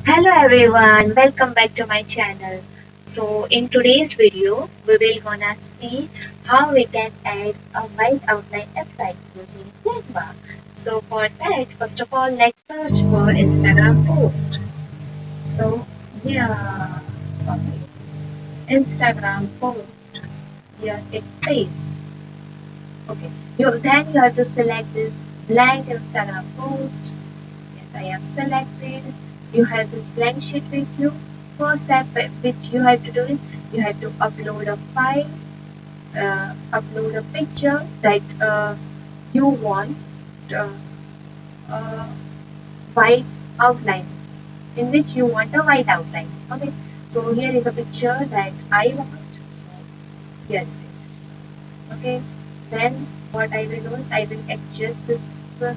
Hello everyone, welcome back to my channel. So in today's video, we will gonna see how we can add a white outline effect using Canva. So for that, first of all, let's search for Instagram post. So yeah, sorry, Instagram post. Here it is. Okay, then you have to select this blank Instagram post. Yes, I have selected. You have this blank sheet with you. First step which you have to do is you have to upload a file, upload a picture that you want uh, uh, white outline, in which you want a white outline. Okay, so here is a picture that I want. So here it is. Okay, then what I will do is I will adjust this uh,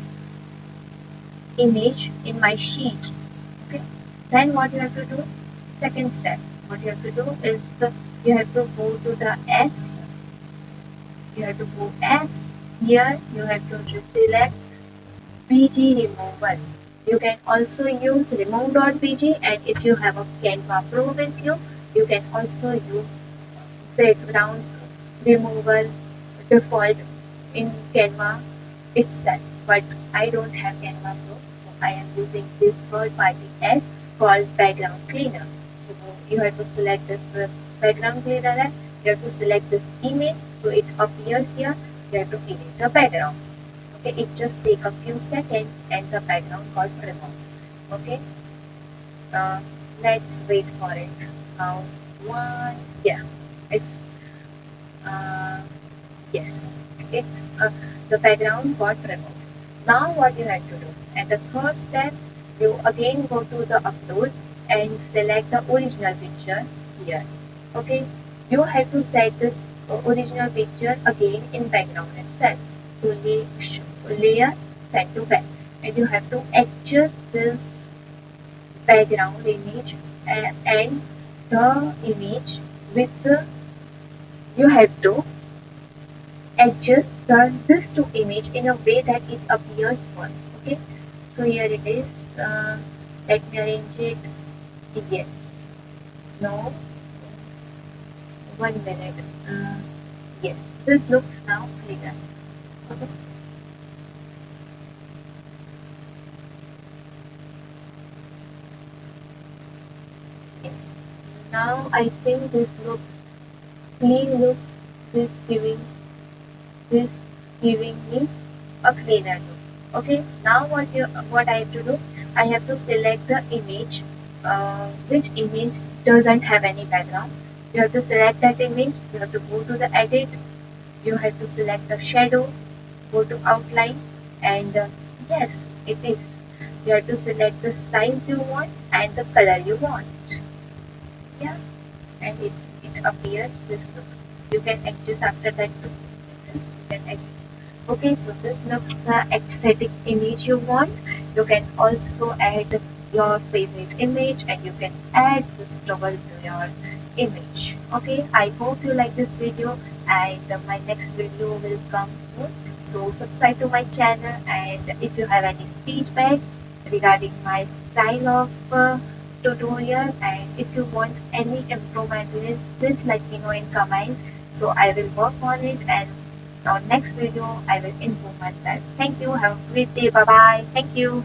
image in my sheet. Okay, then what you have to do, second step, what you have to do is you have to go to the apps. You have to go apps. Here you have to select pg removal. You can also use remove.pg, and if you have a Canva Pro with you, you can also use background removal default in Canva itself. But I don't have Canva Pro, so I am using this third party app called background cleaner. So you have to select this background cleaner app. You have to select this image, so it appears here. You have to erase the background. Okay, it just take a few seconds and the background got removed. Okay, uh, let's wait for it. Now one, yeah, it's uh, yes, it's the background got removed. Now what you have to do? At the third step, you again go to the upload and select the original picture here. Okay, you have to set this original picture again in background itself. So layer set to back, and you have to adjust this background image and the image with the, you have to adjust this to image in a way that it appears one. Okay, so here it is. Let me arrange it. Yes, no, 1 minute. Yes, this looks now clear. Okay. Yes. Now I think this looks clean look. This giving this giving me a cleaner look. Okay, now what I have to do, I have to select the image, which image doesn't have any background. You have to select that image. You have to go to the edit. You have to select the shadow, go to outline, and yes, it is. You have to select the size you want and the color you want. Yeah, and it appears this looks. You can adjust after that too. You can adjust. Okay, so this looks the aesthetic image you want. You can also add your favorite image, and you can add this toggle to your image. Okay, I hope you like this video, and my next video will come soon. So subscribe to my channel, and if you have any feedback regarding my style of tutorial, and if you want any improvement, please let me know in comments. So I will work on it, and on next video I will improve myself. Thank you. Have a great day. Bye bye. Thank you.